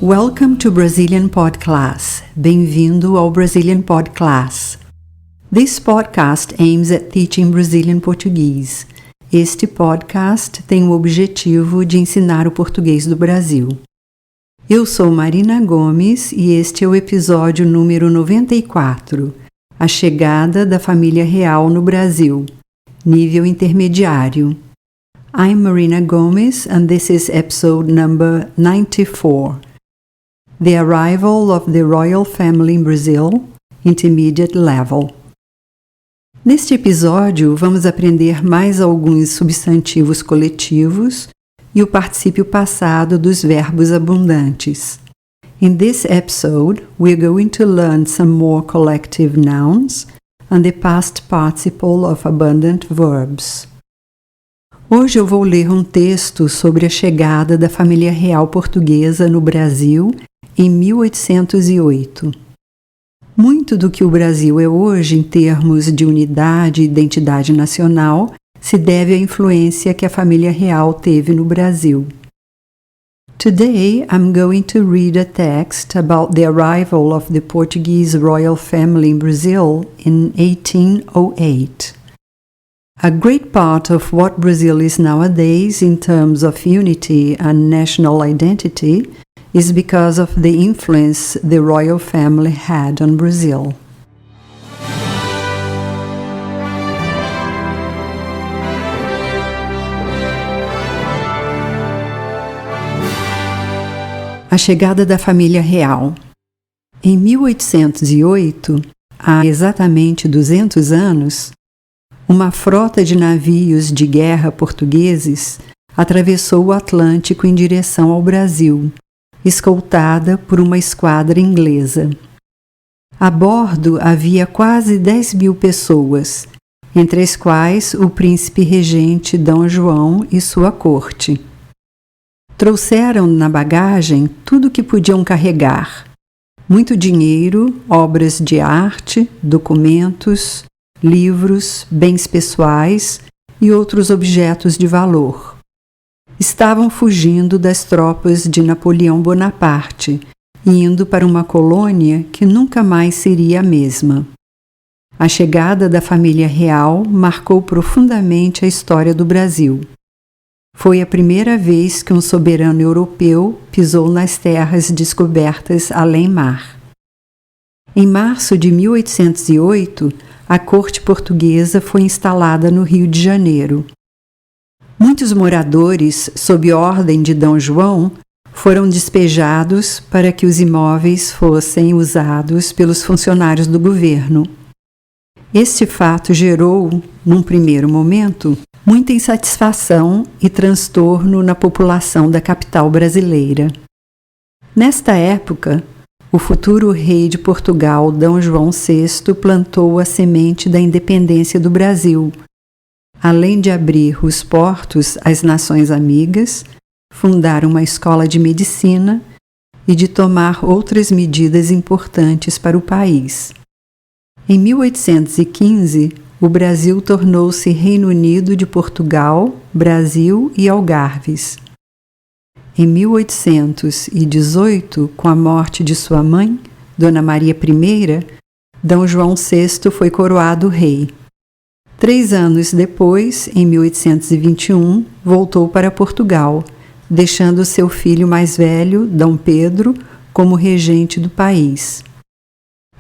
Welcome to Brazilian Pod Class. Bem-vindo ao Brazilian Pod Class. This podcast aims at teaching Brazilian Portuguese. Este podcast tem o objetivo de ensinar o português do Brasil. Eu sou Marina Gomes e este é o episódio número 94, A Chegada da Família Real no Brasil, nível intermediário. I'm Marina Gomes and this is episode number 94. The Arrival of the Royal Family in Brazil, Intermediate Level. Neste episódio, vamos aprender mais alguns substantivos coletivos e o particípio passado dos verbos abundantes. In this episode, we're going to learn some more collective nouns and the past participle of abundant verbs. Hoje eu vou ler um texto sobre a chegada da família real portuguesa no Brasil em 1808. Muito do que o Brasil é hoje em termos de unidade e identidade nacional se deve à influência que a família real teve no Brasil. Today I'm going to read a text about the arrival of the Portuguese royal family in Brazil in 1808. A great part of what Brazil is nowadays in terms of unity and national identity is because of the influence the royal family had on Brazil. A chegada da família real. Em 1808, há exatamente 200 anos, uma frota de navios de guerra portugueses atravessou o Atlântico em direção ao Brasil, escoltada por uma esquadra inglesa. A bordo havia quase 10.000 pessoas, entre as quais o príncipe regente D. João e sua corte. Trouxeram na bagagem tudo o que podiam carregar: muito dinheiro, obras de arte, documentos, livros, bens pessoais e outros objetos de valor. Estavam fugindo das tropas de Napoleão Bonaparte e indo para uma colônia que nunca mais seria a mesma. A chegada da família real marcou profundamente a história do Brasil. Foi a primeira vez que um soberano europeu pisou nas terras descobertas além-mar. Em março de 1808, a corte portuguesa foi instalada no Rio de Janeiro. Muitos moradores, sob ordem de D. João, foram despejados para que os imóveis fossem usados pelos funcionários do governo. Este fato gerou, num primeiro momento, muita insatisfação e transtorno na população da capital brasileira. Nesta época, o futuro rei de Portugal, D. João VI, plantou a semente da independência do Brasil, além de abrir os portos às nações amigas, fundar uma escola de medicina e de tomar outras medidas importantes para o país. Em 1815, o Brasil tornou-se Reino Unido de Portugal, Brasil e Algarves. Em 1818, com a morte de sua mãe, Dona Maria I, D. João VI foi coroado rei. 3 anos depois, em 1821, voltou para Portugal, deixando seu filho mais velho, D. Pedro, como regente do país.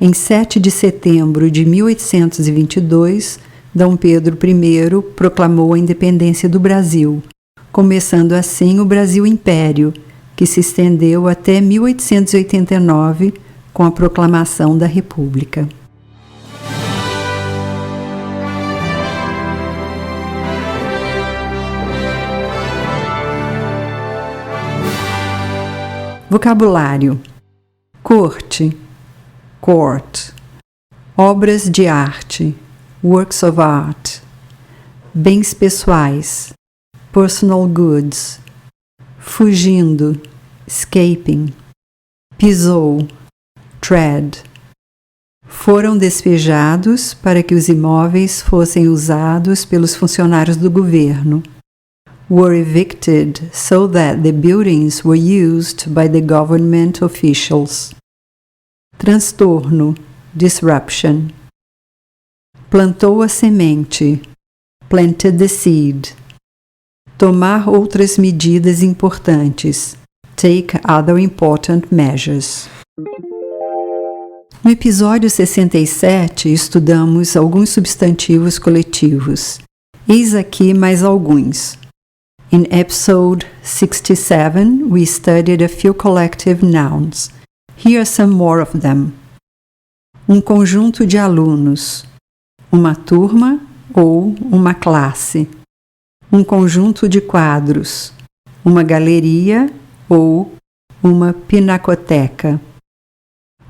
Em 7 de setembro de 1822, D. Pedro I proclamou a independência do Brasil, começando assim o Brasil Império, que se estendeu até 1889 com a proclamação da República. Vocabulário: corte, court, obras de arte, works of art, bens pessoais, personal goods, fugindo, escaping, pisou, tread, foram despejados para que os imóveis fossem usados pelos funcionários do governo, were evicted so that the buildings were used by the government officials. Transtorno, disruption. Plantou a semente, planted the seed. Tomar outras medidas importantes, take other important measures. No episódio 67, estudamos alguns substantivos coletivos. Eis aqui mais alguns. In episode 67, we studied a few collective nouns. Here are some more of them. Um conjunto de alunos, uma turma ou uma classe. Um conjunto de quadros, uma galeria ou uma pinacoteca.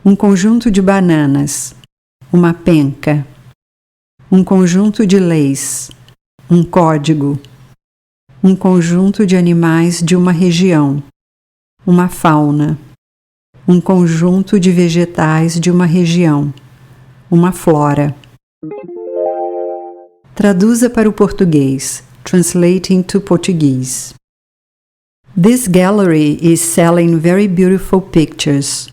Um conjunto de bananas, uma penca. Um conjunto de leis, um código. Um conjunto de animais de uma região, uma fauna. Um conjunto de vegetais de uma região, uma flora. Traduza para o português. Translating to Portuguese. This gallery is selling very beautiful pictures.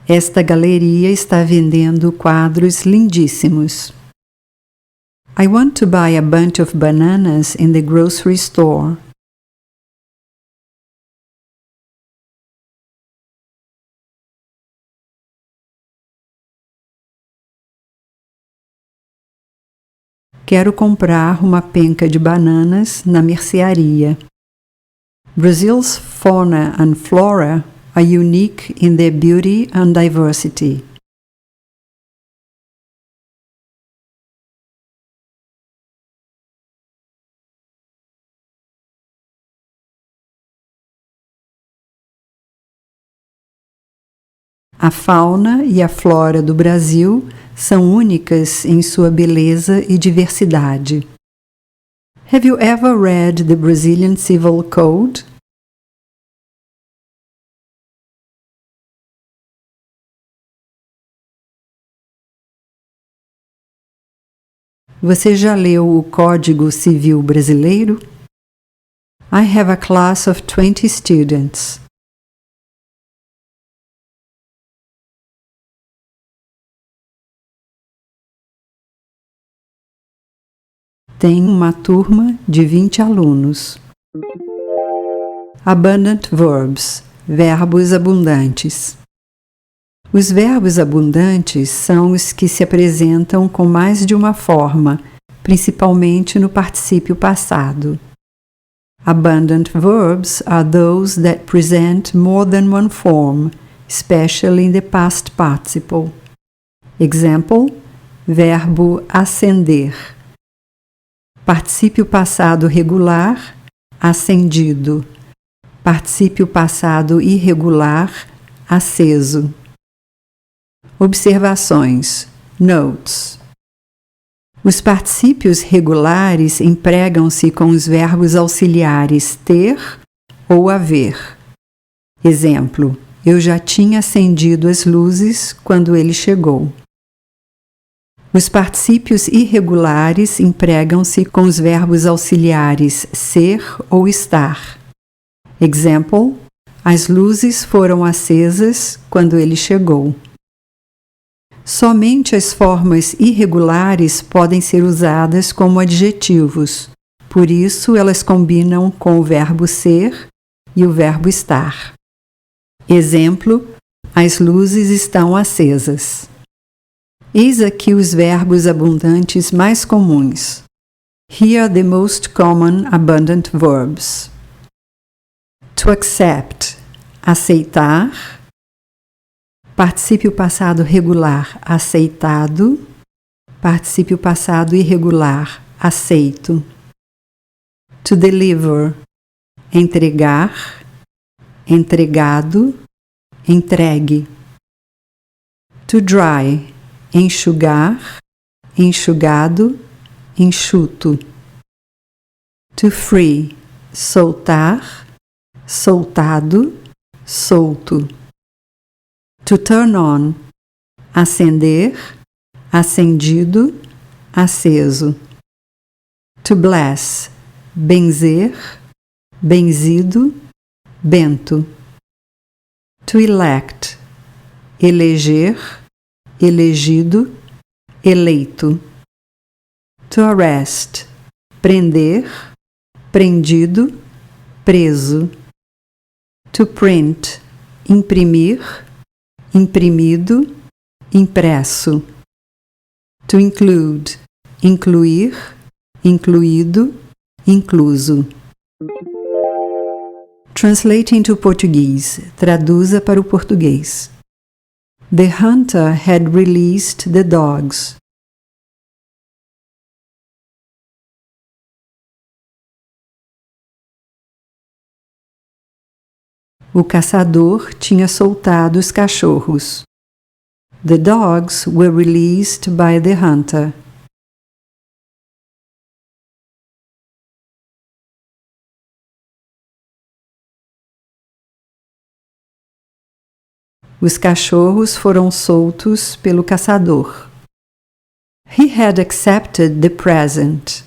Esta galeria está vendendo quadros lindíssimos. I want to buy a bunch of bananas in the grocery store. Quero comprar uma penca de bananas na mercearia. Brazil's fauna and flora are unique in their beauty and diversity. A fauna e a flora do Brasil são únicas em sua beleza e diversidade. Have you ever read the Brazilian Civil Code? Você já leu o Código Civil Brasileiro? I have a class of 20 students. Tenho uma turma de 20 alunos. Abundant verbs, verbos abundantes. Os verbos abundantes são os que se apresentam com mais de uma forma, principalmente no particípio passado. Abundant verbs are those that present more than one form, especially in the past participle. Example: verbo acender. Particípio passado regular, acendido. Particípio passado irregular, aceso. Observações. Notes. Os particípios regulares empregam-se com os verbos auxiliares ter ou haver. Exemplo: eu já tinha acendido as luzes quando ele chegou. Os particípios irregulares empregam-se com os verbos auxiliares ser ou estar. Example: as luzes foram acesas quando ele chegou. Somente as formas irregulares podem ser usadas como adjetivos, por isso elas combinam com o verbo ser e o verbo estar. Exemplo: as luzes estão acesas. Eis aqui os verbos abundantes mais comuns. Here are the most common abundant verbs. To accept, aceitar. Particípio passado regular, aceitado. Particípio passado irregular, aceito. To deliver, entregar. Entregado, entregue. To dry, enxugar, enxugado, enxuto. To free, soltar, soltado, solto. To turn on. Acender, acendido, aceso. To bless. Benzer, benzido, bento. To elect. Eleger, elegido, eleito. To arrest. Prender, prendido, preso. To print. Imprimir, imprimido, impresso. To include. Incluir, incluído, incluso. Translate into Portuguese. Traduza para o português. The hunter had released the dogs. O caçador tinha soltado os cachorros. The dogs were released by the hunter. Os cachorros foram soltos pelo caçador. He had accepted the present.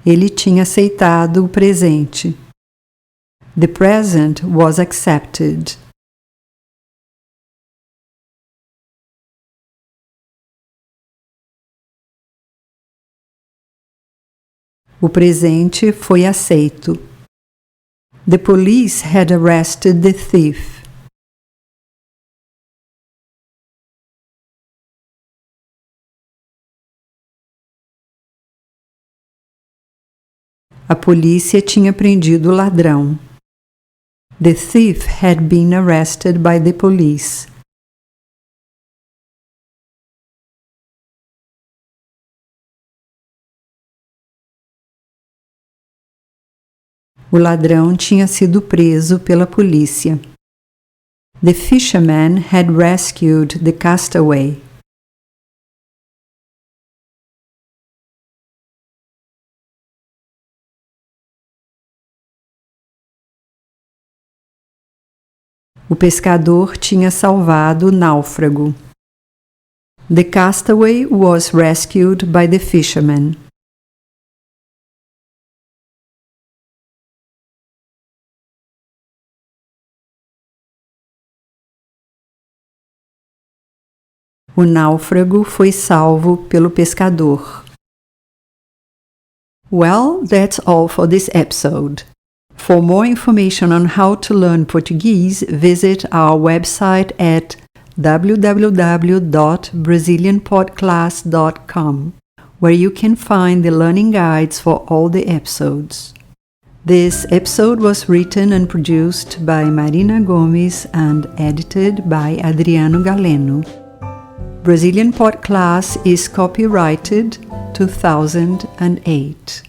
Ele tinha aceitado o presente. The present was accepted. O presente foi aceito. The police had arrested the thief. A polícia tinha prendido o ladrão. The thief had been arrested by the police. O ladrão tinha sido preso pela polícia. The fisherman had rescued the castaway. O pescador tinha salvado o náufrago. The castaway was rescued by the fisherman. O náufrago foi salvo pelo pescador. Well, that's all for this episode. For more information on how to learn Portuguese, visit our website at www.brazilianpodclass.com, where you can find the learning guides for all the episodes. This episode was written and produced by Marina Gomes and edited by Adriano Galeno. Brazilian Podcast is copyrighted 2008.